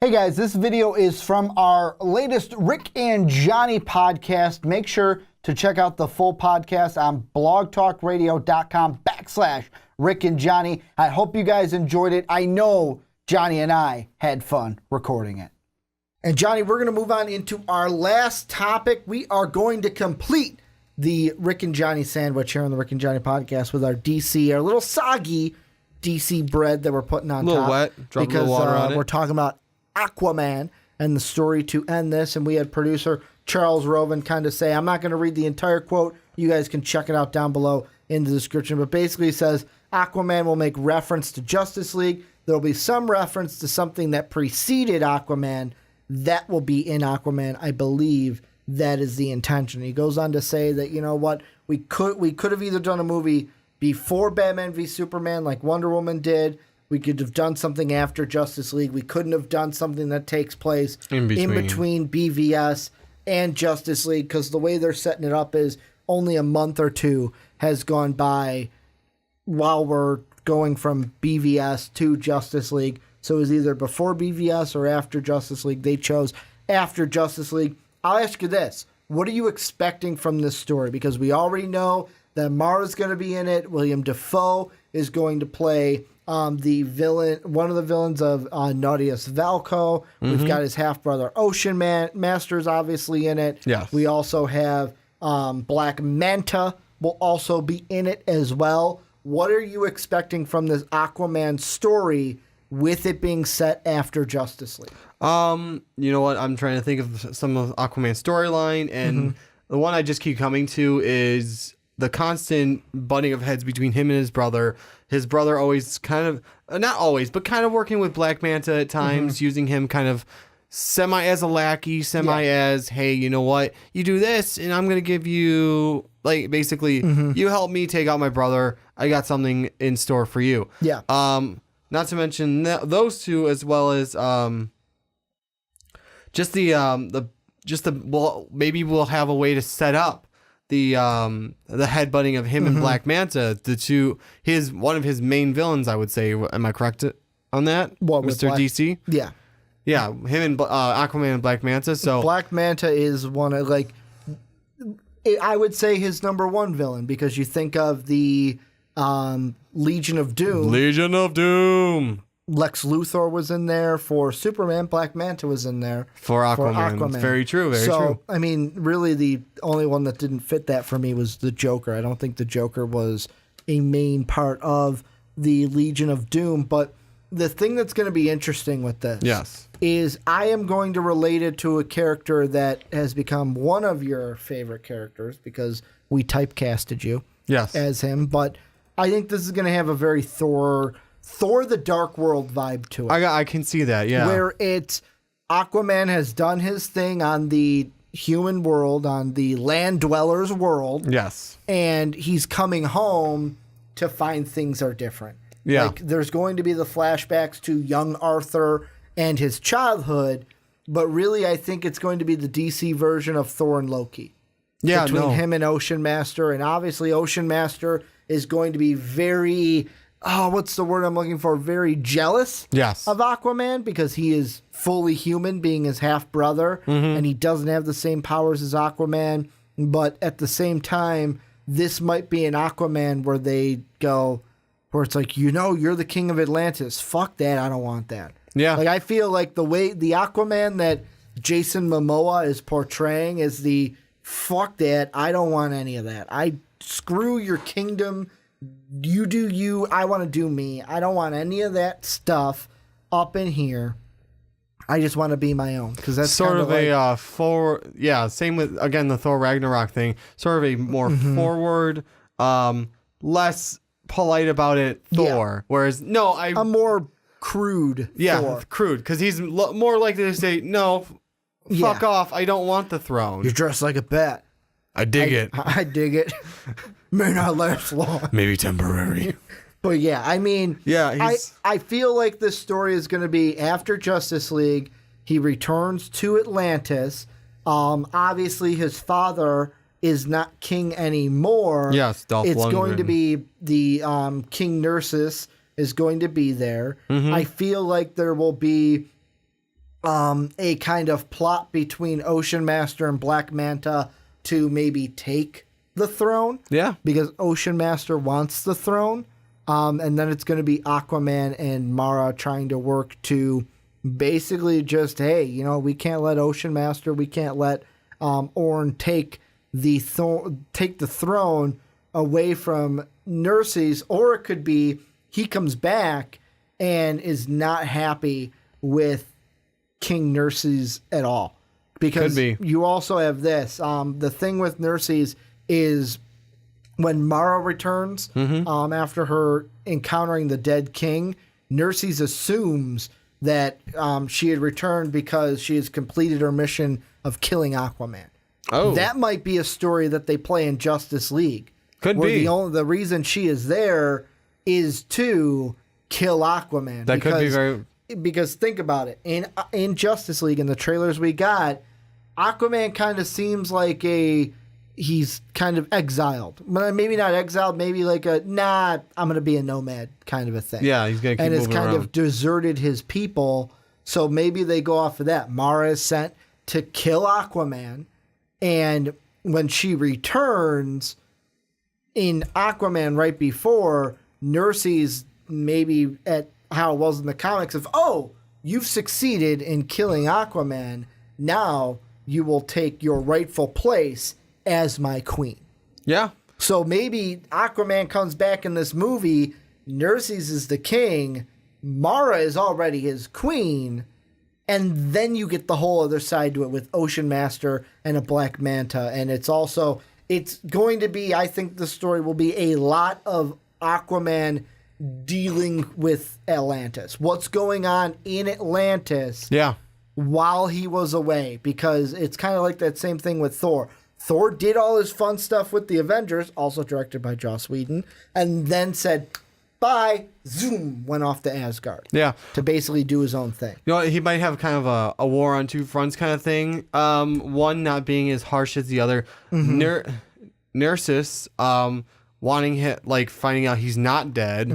Hey guys, this video is from our latest Rick and Johnny podcast. Make sure to check out the full podcast on blogtalkradio.com/Rick and Johnny. I hope you guys enjoyed it. I know Johnny and I had fun recording it. And Johnny, we're going to move on into our last topic. We are going to complete the Rick and Johnny sandwich here on the Rick and Johnny podcast with our DC, our little soggy DC bread that we're putting on top. A little wet, drop a little water on it. We're talking about Aquaman and the story to end this, and we had producer Charles Roven kind of say, I'm not going to read the entire quote, you guys can check it out down below in the description, but basically it says Aquaman will make reference to Justice League. There will be some reference to something that preceded Aquaman that will be in Aquaman. I believe that is the intention. He goes on to say that, you know what, we could have either done a movie before Batman v Superman like Wonder Woman did. We could have done something after Justice League. We couldn't have done something that takes place in between BVS and Justice League, because the way they're setting it up is only a month or two has gone by while we're going from BVS to Justice League. So it was either before BVS or after Justice League. They chose after Justice League. I'll ask you this. What are you expecting from this story? Because we already know that Mara's going to be in it. William Dafoe is going to play the villain, one of the villains of Naughtius Valco. We've got his half-brother Ocean Master's obviously in it. Yes. We also have Black Manta will also be in it as well. What are you expecting from this Aquaman story with it being set after Justice League? You know what? I'm trying to think of some of Aquaman's storyline, and the one I just keep coming to is the constant butting of heads between him and his brother. His brother always kind of, not always, but kind of working with Black Manta at times, using him kind of semi as a lackey, semi as, hey, you know what? You do this, and I'm going to give you, like, basically, you help me take out my brother. I got something in store for you. Yeah. Not to mention those two, as well as well, maybe we'll have a way to set up the headbutting of him and Black Manta, one of his main villains, I would say. Am I correct on that? What, Mr. DC? Yeah. Yeah, him and Aquaman and Black Manta. So Black Manta is one of, like, I would say his number one villain, because you think of the Legion of Doom. Legion of Doom. Lex Luthor was in there for Superman. Black Manta was in there for Aquaman. Very true. Very true. I mean, really, the only one that didn't fit that for me was the Joker. I don't think the Joker was a main part of the Legion of Doom. But the thing that's going to be interesting with this is I am going to relate it to a character that has become one of your favorite characters, because we typecasted you as him. But I think this is going to have a very Thor the Dark World vibe to it. I can see that, yeah. Where it's Aquaman has done his thing on the human world, on the land dwellers world. Yes. And he's coming home to find things are different. Yeah. Like, there's going to be the flashbacks to young Arthur and his childhood, but really I think it's going to be the DC version of Thor and Loki. Yeah, between him and Ocean Master. And obviously Ocean Master is going to be very, what's the word I'm looking for? Very jealous of Aquaman, because he is fully human, being his half-brother, and he doesn't have the same powers as Aquaman. But at the same time, this might be an Aquaman where they go, where it's like, you know, you're the king of Atlantis. Fuck that. I don't want that. Yeah. Like, I feel like the way the Aquaman that Jason Momoa is portraying is the, fuck that. I don't want any of that. Screw your kingdom. You do you. I want to do me. I don't want any of that stuff up in here. I just want to be my own, because that's sort of a forward. Yeah, same with, again, the Thor Ragnarok thing. Sort of a more forward, less polite about it Thor. Whereas a more crude. Thor. Crude, because he's more likely to say no. Fuck off. I don't want the throne. You're dressed like a bat. I dig it. I dig it. May not last long. Maybe temporary. But yeah, I mean, I feel like this story is going to be after Justice League. He returns to Atlantis. Obviously, his father is not king anymore. Yes, Dolph It's Lundgren. going to be the King Nursus is going to be there. I feel like there will be a kind of plot between Ocean Master and Black Manta to maybe take the throne. Yeah. Because Ocean Master wants the throne. And then it's going to be Aquaman and Mara trying to work to basically just, hey, you know, we can't let Ocean Master, we can't let Orn take the throne away from Nerses. Or it could be he comes back and is not happy with King Nerses at all. Because you also have this. The thing with Nerses is when Mara returns, after her encountering the dead king, Nerses assumes that she had returned because she has completed her mission of killing Aquaman. Oh. That might be a story that they play in Justice League. Could be. The reason she is there is to kill Aquaman. That could be very... Because think about it. In Justice League, in the trailers we got, Aquaman kind of seems like he's kind of exiled. Maybe not exiled, maybe like I'm going to be a nomad kind of a thing. Yeah, he's going to keep moving around. And has kind of deserted his people. So maybe they go off of that. Mara is sent to kill Aquaman. And when she returns in Aquaman right before, Nerses maybe at how it was in the comics of, oh, you've succeeded in killing Aquaman. Now you will take your rightful place as my queen. Yeah. So maybe Aquaman comes back in this movie. Nerses is the king. Mara is already his queen. And then you get the whole other side to it with Ocean Master and a Black Manta. And it's going to be, I think the story will be a lot of Aquaman dealing with Atlantis. What's going on in Atlantis while he was away. Because it's kind of like that same thing with Thor. Thor did all his fun stuff with the Avengers, also directed by Joss Whedon, and then said, bye, zoom, went off to Asgard. Yeah. To basically do his own thing. You know, he might have kind of a war on two fronts kind of thing. One not being as harsh as the other. Nerses, wanting him, like finding out he's not dead,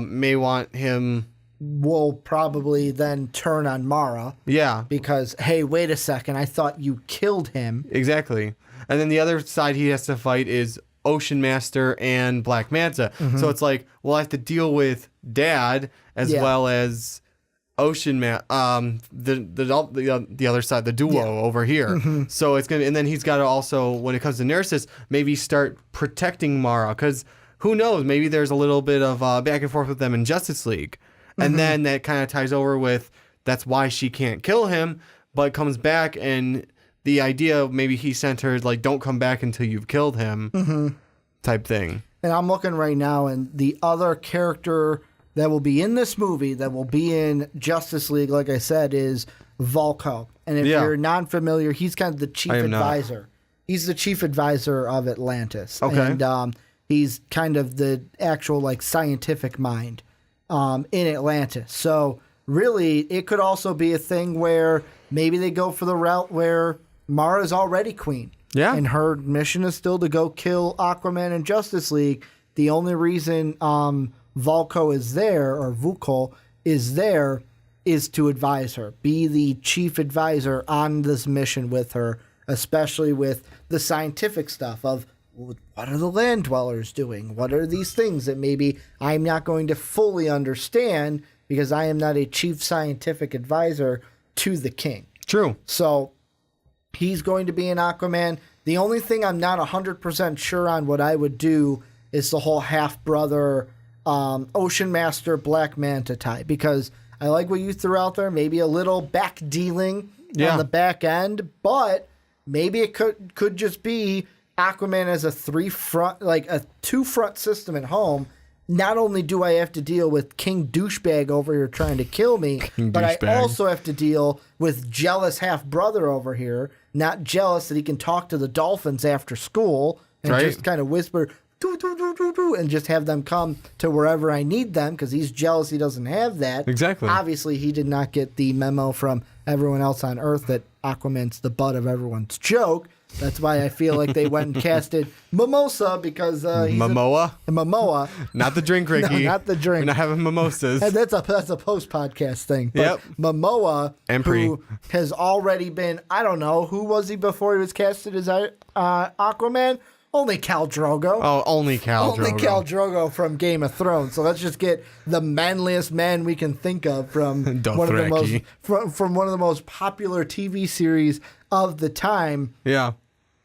may want him... Will probably then turn on Mara. Yeah. Because, hey, wait a second, I thought you killed him. Exactly. And then the other side he has to fight is Ocean Master and Black Manta. So it's like, well, I have to deal with Dad as well as Ocean Man, the other side, the duo over here. So it's gonna, and then he's got to also, when it comes to Nerses, maybe start protecting Mara, because who knows, maybe there's a little bit of back and forth with them in Justice League. And then that kind of ties over with that's why she can't kill him, but comes back and the idea maybe he sent her like, don't come back until you've killed him type thing. And I'm looking right now, and the other character that will be in this movie, that will be in Justice League, like I said, is Vulko. And if you're non-familiar, he's kind of the chief advisor. He's the chief advisor of Atlantis. Okay. And he's kind of the actual like scientific mind in Atlantis. So really, it could also be a thing where maybe they go for the route where Mara's already queen. Yeah. And her mission is still to go kill Aquaman in Justice League. The only reason Vulko is there, or Vulko is there, is to advise her. Be the chief advisor on this mission with her, especially with the scientific stuff of what are the land dwellers doing? What are these things that maybe I'm not going to fully understand because I am not a chief scientific advisor to the king. True. So he's going to be an Aquaman. The only thing I'm not 100% sure on what I would do is the whole half-brother Ocean Master Black Manta tie, because I like what you threw out there, maybe a little back dealing on the back end, but maybe it could just be Aquaman as a two-front system at home. Not only do I have to deal with King Douchebag over here trying to kill me, but I also have to deal with jealous half-brother over here, not jealous that he can talk to the dolphins after school and just kind of whisper, and just have them come to wherever I need them because he's jealous he doesn't have that. Exactly. Obviously, he did not get the memo from everyone else on Earth that Aquaman's the butt of everyone's joke. That's why I feel like they went and casted Mimosa because he's Momoa. Not the drink, Ricky. No, not the drink. We're not having mimosas. And that's a post-podcast thing. But Yep. Momoa, And who has already been, I don't know, who was he before he was casted as Aquaman? Only Khal Drogo. Oh, only Khal Drogo. Only Khal Drogo from Game of Thrones. So let's just get the manliest man we can think of from one of the most from one of the most popular TV series of the time. Yeah.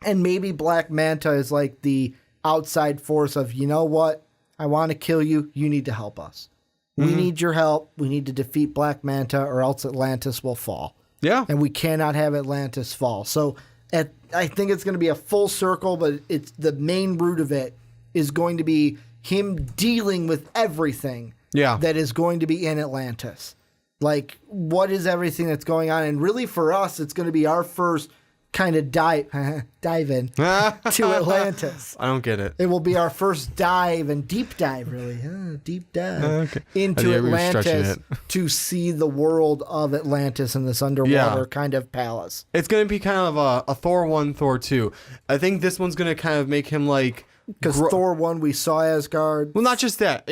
And maybe Black Manta is like the outside force of, you know what? I want to kill you. You need to help us. We need your help. We need to defeat Black Manta or else Atlantis will fall. Yeah. And we cannot have Atlantis fall. So I think it's going to be a full circle, but it's the main root of it is going to be him dealing with everything that is going to be in Atlantis. Like, what is everything that's going on? And really for us, it's going to be our first kind of dive in to Atlantis. I don't get it. It will be our first dive and deep dive, really. Deep dive into Atlantis to see the world of Atlantis in this underwater kind of palace. It's going to be kind of a Thor 1, Thor 2. I think this one's going to kind of make him like... Because Thor 1, we saw Asgard. Well, not just that.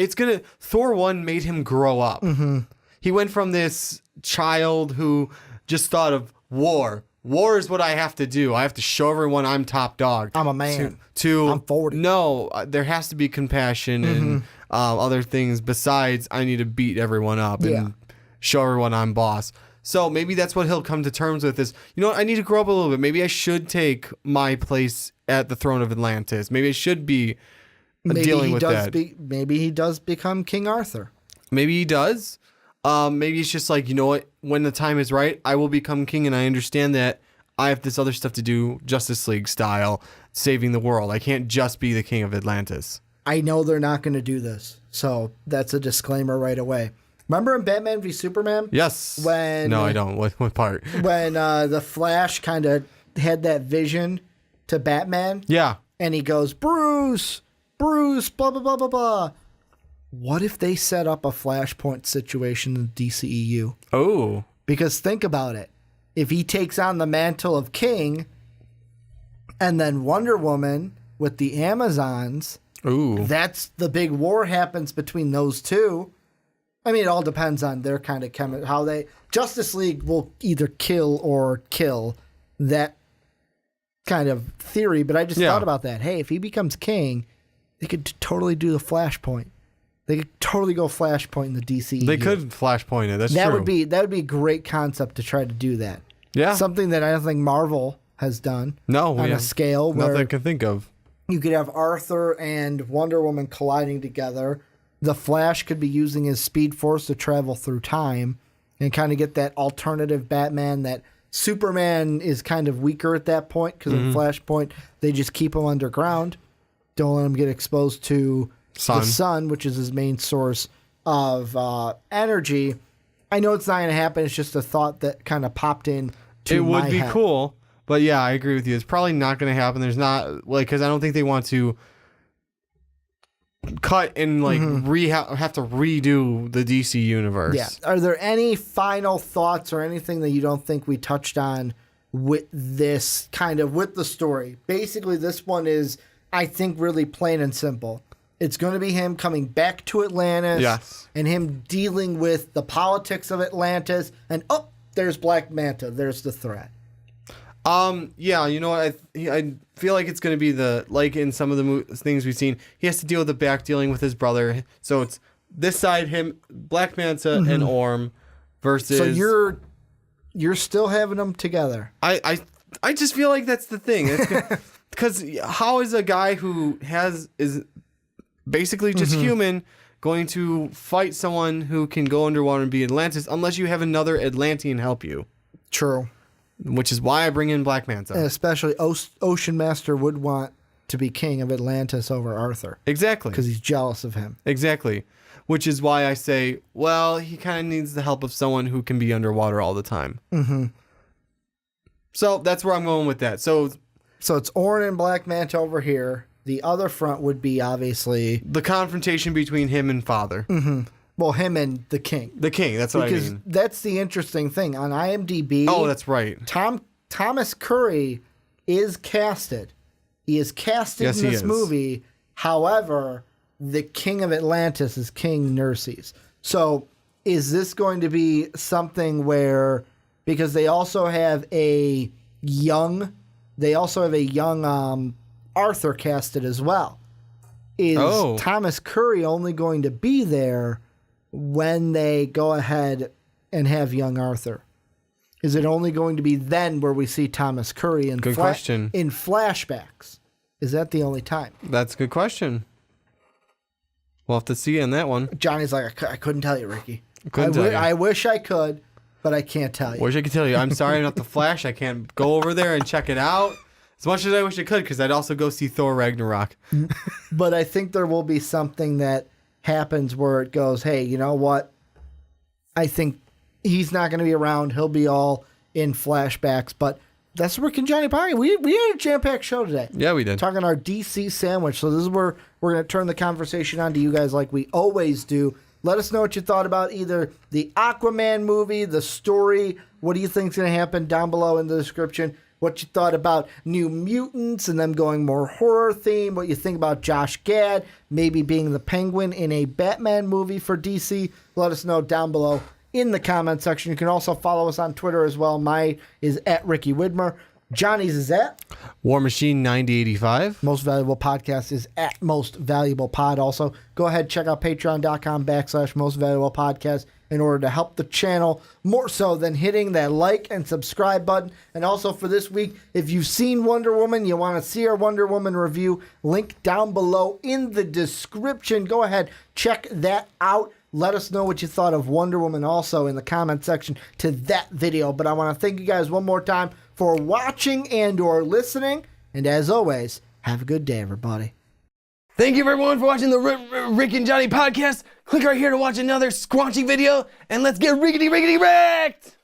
Thor 1 made him grow up. Mm-hmm. He went from this child who just thought of war. War is what I have to do. I have to show everyone I'm top dog. I'm a man. I'm 40. No, there has to be compassion and other things besides I need to beat everyone up and show everyone I'm boss. So maybe that's what he'll come to terms with is, you know what, I need to grow up a little bit. Maybe I should take my place at the throne of Atlantis. Maybe I should be dealing with that. Maybe he does become King Arthur. Maybe he does. Maybe it's just like, you know what, when the time is right, I will become king, and I understand that I have this other stuff to do, Justice League style, saving the world. I can't just be the king of Atlantis. I know they're not going to do this, so that's a disclaimer right away. Remember in Batman v Superman? Yes. No, I don't. What part? When the Flash kind of had that vision to Batman. Yeah. And he goes, Bruce, blah, blah, blah, blah, blah. What if they set up a Flashpoint situation in the DCEU? Oh. Because think about it. If he takes on the mantle of king and then Wonder Woman with the Amazons, that's the big war happens between those two. I mean, it all depends on their kind of how they... Justice League will either kill or kill that kind of theory, but I just thought about that. Hey, if he becomes king, they could totally do the Flashpoint. They could totally go Flashpoint in the DCEU. They could Flashpoint it. That's true. That would be a great concept to try to do that. Yeah. Something that I don't think Marvel has done. No, on a scale where nothing I can think of. You could have Arthur and Wonder Woman colliding together. The Flash could be using his Speed Force to travel through time and kind of get that alternative Batman that Superman is kind of weaker at that point because in Flashpoint, they just keep him underground. Don't let him get exposed to the sun, which is his main source of energy. I know it's not going to happen. It's just a thought that kind of popped in to my head. It would be cool. But yeah, I agree with you. It's probably not going to happen. There's not, because I don't think they want to cut and have to redo the DC universe. Yeah. Are there any final thoughts or anything that you don't think we touched on with this with the story? Basically, this one is, I think, really plain and simple. It's going to be him coming back to Atlantis and him dealing with the politics of Atlantis. And, there's Black Manta. There's the threat. Yeah, you know what? I feel like it's going to be like in some of the things we've seen, he has to deal with the back dealing with his brother. So it's this side, him, Black Manta and Orm versus... So you're still having them together. I just feel like that's the thing. Because how is a guy who is basically just human going to fight someone who can go underwater and be Atlantis unless you have another Atlantean help you? True. Which is why I bring in Black Manta. And especially Ocean Master would want to be king of Atlantis over Arthur. Exactly. Because he's jealous of him. Exactly. Which is why I say, well, he kind of needs the help of someone who can be underwater all the time. Mm-hmm. So that's where I'm going with that. So it's Orin and Black Manta over here. The other front would be obviously the confrontation between him and father. well, him and the king. The king, that's what I Because mean. that's the interesting thing on IMDb. Oh, that's right. Thomas Curry is casted. He is casted Yes, in he this is. movie. However, the king of Atlantis is King Nerses. So is this going to be something where, because they also have a young Arthur casted as well. Is Thomas Curry only going to be there when they go ahead and have young Arthur? Is it only going to be then where we see Thomas Curry in question. In flashbacks? Is that the only time? That's a good question. We'll have to see on that one. Johnny's like, I couldn't tell you, Ricky. Couldn't tell you. I wish I could, but I can't tell you. Wish I could tell you. I'm sorry I'm not the Flash. I can't go over there and check it out. As much as I wish I could, because I'd also go see Thor Ragnarok. But I think there will be something that happens where it goes, hey, you know what? I think he's not going to be around. He'll be all in flashbacks. But that's Rick and Johnny Podcast. We had a jam-packed show today. Yeah, we did. Talking our DC sandwich. So this is where we're going to turn the conversation on to you guys like we always do. Let us know what you thought about either the Aquaman movie, the story. What do you think is going to happen down below in the description? What you thought about New Mutants and them going more horror theme. What you think about Josh Gad maybe being the Penguin in a Batman movie for DC. Let us know down below in the comment section. You can also follow us on Twitter as well. Mine is at Ricky Widmer. Johnny's is at War Machine 9085. Most Valuable Podcast is at Most Valuable Pod. Also, go ahead, check out patreon.com/Most Valuable Podcast in order to help the channel more so than hitting that like and subscribe button. And also for this week, if you've seen Wonder Woman, you want to see our Wonder Woman review, link down below in the description. Go ahead, check that out. Let us know what you thought of Wonder Woman also in the comment section to that video. But I want to thank you guys one more time for watching and or listening. And as always, have a good day, everybody. Thank you everyone for watching the Rick and Johnny Podcast. Click right here to watch another squanchy video, and let's get rickety wrecked!